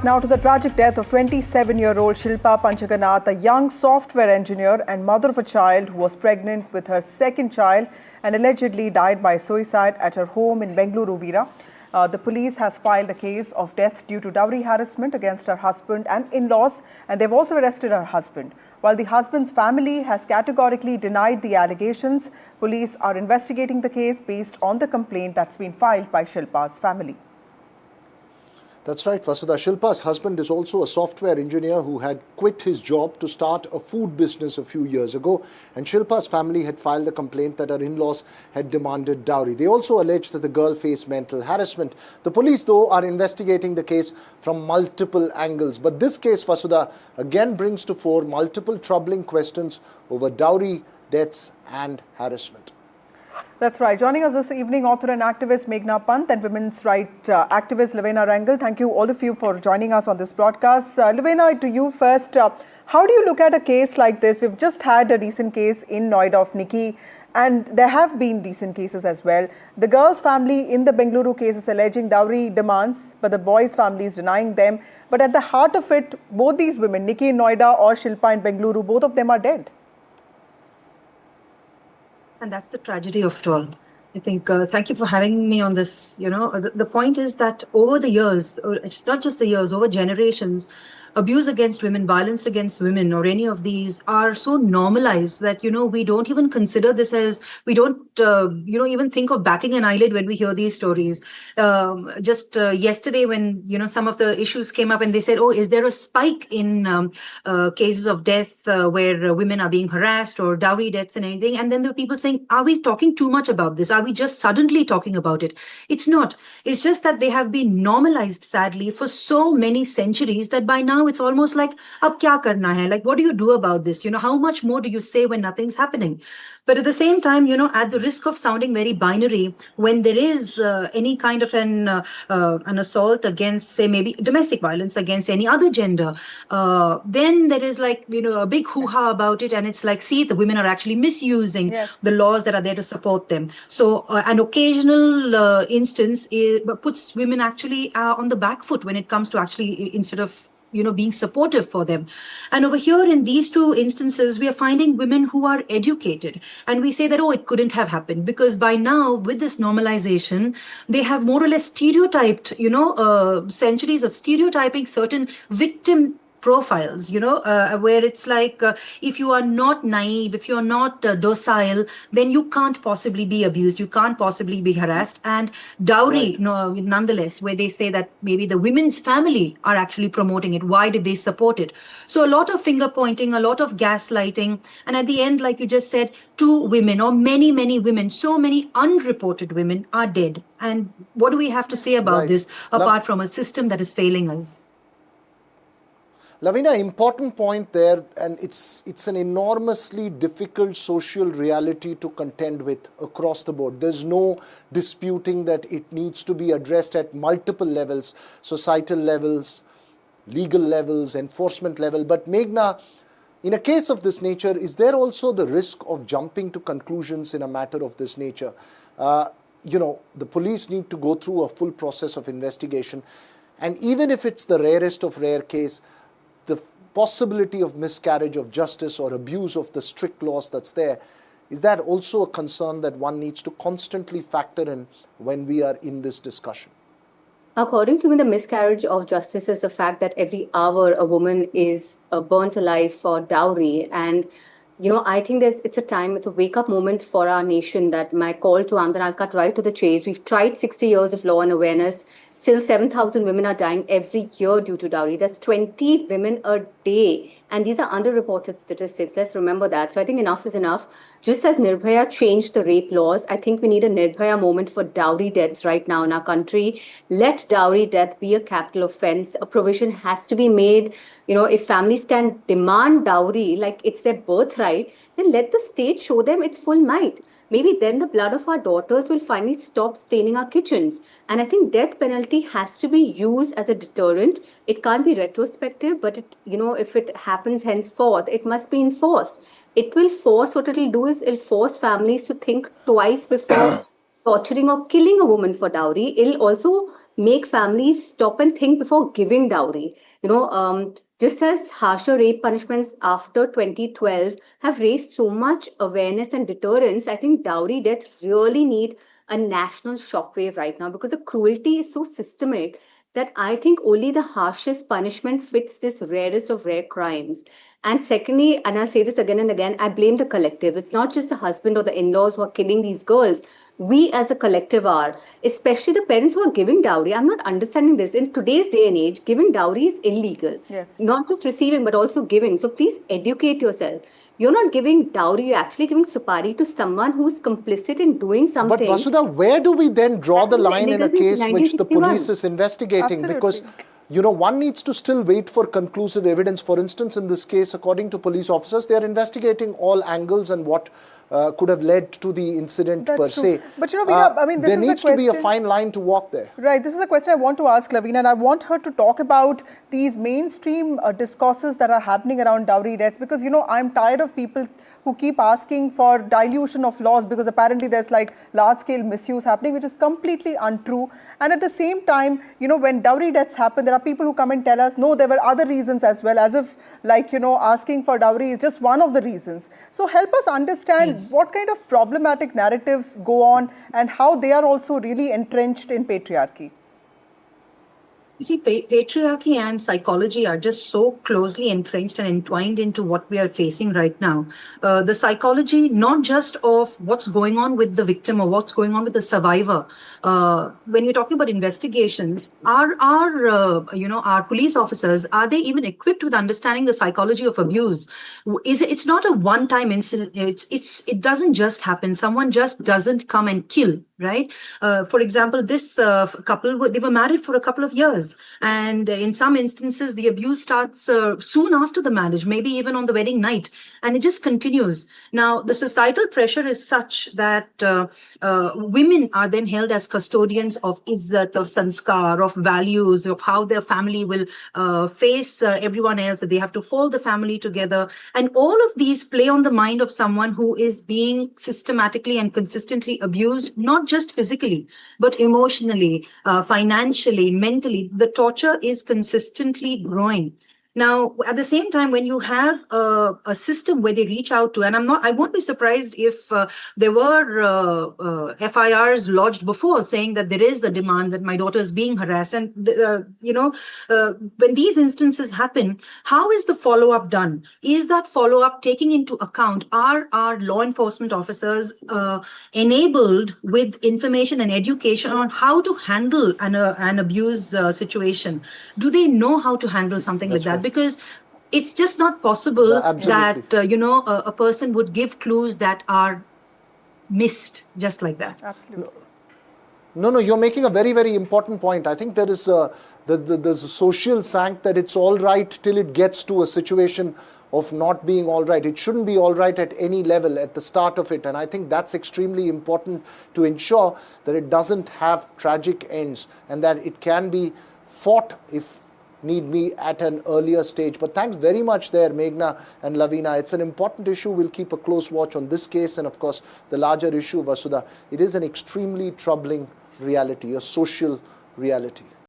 Now to the tragic death of 27-year-old Shilpa Panchaganath, a young software engineer and mother of a child who was pregnant with her second child and allegedly died by suicide at her home in Bengaluru, Veera. The police has filed a case of death due to dowry harassment against her husband and in-laws, and they've also arrested her husband. While the husband's family has categorically denied the allegations, police are investigating the case based on the complaint that's been filed by Shilpa's family. That's right, Vasudha. Shilpa's husband is also a software engineer who had quit his job to start a food business a few years ago. And Shilpa's family had filed a complaint that her in-laws had demanded dowry. They also alleged that the girl faced mental harassment. The police, though, are investigating the case from multiple angles. But this case, Vasudha, again brings to fore multiple troubling questions over dowry, deaths and harassment. That's right. Joining us this evening, author and activist Meghna Pant and women's rights activist Lovena Rangal. Thank you, all of you, for joining us on this broadcast. Lovena, to you first. How do you look at a case like this? We've just had a recent case in Noida of Nikki, and there have been recent cases as well. The girl's family in the Bengaluru case is alleging dowry demands, but the boy's family is denying them. But at the heart of it, both these women, Nikki in Noida or Shilpa in Bengaluru, both of them are dead. And that's the tragedy of it all. I think, thank you for having me on this. The point is that over the years, it's not just the years, over generations, abuse against women, violence against women, or any of these are so normalized that, we don't even consider this as, we don't, even think of batting an eyelid when we hear these stories. Just yesterday when, some of the issues came up and they said, oh, is there a spike in cases of death where women are being harassed or dowry deaths and anything? And then there were people saying, are we talking too much about this? Are we just suddenly talking about it? It's not. It's just that they have been normalized, sadly, for so many centuries that by now it's almost like, ab kya karna hai? Like, what do you do about this? How much more do you say when nothing's happening? But at the same time, at the risk of sounding very binary, when there is any kind of an assault against, say, maybe domestic violence against any other gender, then there is like, a big hoo-ha about it. And it's like, see, the women are actually misusing the laws that are there to support them. So an occasional instance puts women actually on the back foot when it comes to actually, instead of being supportive for them. And over here in these two instances, we are finding women who are educated. And we say that, oh, it couldn't have happened because by now with this normalization, they have more or less stereotyped, centuries of stereotyping certain victim profiles, where it's like, if you are not naive, if you're not docile, then you can't possibly be abused, you can't possibly be harassed. And dowry, nonetheless, where they say that maybe the women's family are actually promoting it. Why did they support it? So a lot of finger pointing, a lot of gaslighting. And at the end, like you just said, two women or many, many women, so many unreported women are dead. And what do we have to say about this apart from a system that is failing us? Lavina, important point there, and it's an enormously difficult social reality to contend with across the board. There's no disputing that it needs to be addressed at multiple levels, societal levels, legal levels, enforcement level. But Meghna, in a case of this nature, is there also the risk of jumping to conclusions in a matter of this nature? The police need to go through a full process of investigation. And even if it's the rarest of rare case, the possibility of miscarriage of justice or abuse of the strict laws that's there, is that also a concern that one needs to constantly factor in when we are in this discussion? According to me, the miscarriage of justice is the fact that every hour a woman is burnt alive for dowry. And I think it's a wake-up moment for our nation. That my call to Amdan, I'll cut right to the chase. We've tried 60 years of law and awareness. Still 7,000 women are dying every year due to dowry. That's 20 women a day. And these are underreported statistics. Let's remember that. So I think enough is enough. Just as Nirbhaya changed the rape laws, I think we need a Nirbhaya moment for dowry deaths right now in our country. Let dowry death be a capital offense. A provision has to be made. If families can demand dowry like it's their birthright, then let the state show them its full might. Maybe then the blood of our daughters will finally stop staining our kitchens. And I think death penalty has to be used as a deterrent. It can't be retrospective, but if it happens henceforth, it must be enforced. It will force, what it'll do is it'll force families to think twice before torturing or killing a woman for dowry. It'll also make families stop and think before giving dowry. Just as harsher rape punishments after 2012 have raised so much awareness and deterrence, I think dowry deaths really need a national shockwave right now, because the cruelty is so systemic that I think only the harshest punishment fits this rarest of rare crimes. And secondly, and I'll say this again and again, I blame the collective. It's not just the husband or the in laws who are killing these girls. We as a collective are, especially the parents who are giving dowry. I'm not understanding this. In today's day and age, giving dowry is illegal. Yes. Not just receiving, but also giving. So please educate yourself. You're not giving dowry, you're actually giving supari to someone who's complicit in doing something. But Vasudha, where do we then draw the line in a case which the 1961. police is investigating? Absolutely. Because, one needs to still wait for conclusive evidence. For instance, in this case, according to police officers, they are investigating all angles and what could have led to the incident per se. But Veena, I mean, this there is needs a to be a question. fine line to walk there. Right, this is a question I want to ask Lavina, and I want her to talk about these mainstream discourses that are happening around dowry deaths, because I'm tired of people who keep asking for dilution of laws, because apparently there's like large-scale misuse happening, which is completely untrue. And at the same time, when dowry deaths happen, there are people who come and tell us, no, there were other reasons as well, as if asking for dowry is just one of the reasons. So help us understand what kind of problematic narratives go on and how they are also really entrenched in patriarchy. You see, patriarchy and psychology are just so closely entrenched and entwined into what we are facing right now. The psychology, not just of what's going on with the victim or what's going on with the survivor. When you're talking about investigations, our police officers, are they even equipped with understanding the psychology of abuse? It's not a one-time incident. It doesn't just happen. Someone just doesn't come and kill, right? For example, this couple, they were married for a couple of years. And in some instances, the abuse starts soon after the marriage, maybe even on the wedding night, and it just continues. Now, the societal pressure is such that women are then held as custodians of izzat, of sanskar, of values, of how their family will face everyone else. They have to hold the family together. And all of these play on the mind of someone who is being systematically and consistently abused, not just physically, but emotionally, financially, mentally. The torture is consistently growing. Now, at the same time, when you have a system where they reach out to, and I won't be surprised if there were FIRs lodged before saying that there is a demand that my daughter is being harassed. And, when these instances happen, how is the follow-up done? Is that follow-up taking into account, are our law enforcement officers enabled with information and education on how to handle an abuse situation? Do they know how to handle something like that? Because it's just not possible that, a person would give clues that are missed just like that. Absolutely. No, you're making a very, very important point. I think there's a social sanct that it's all right till it gets to a situation of not being all right. It shouldn't be all right at any level at the start of it. And I think that's extremely important to ensure that it doesn't have tragic ends and that it can be fought if need be at an earlier stage. But thanks very much there, Meghna and Lavina. It's an important issue. We'll keep a close watch on this case and, of course, the larger issue, Vasudha. It is an extremely troubling reality, a social reality.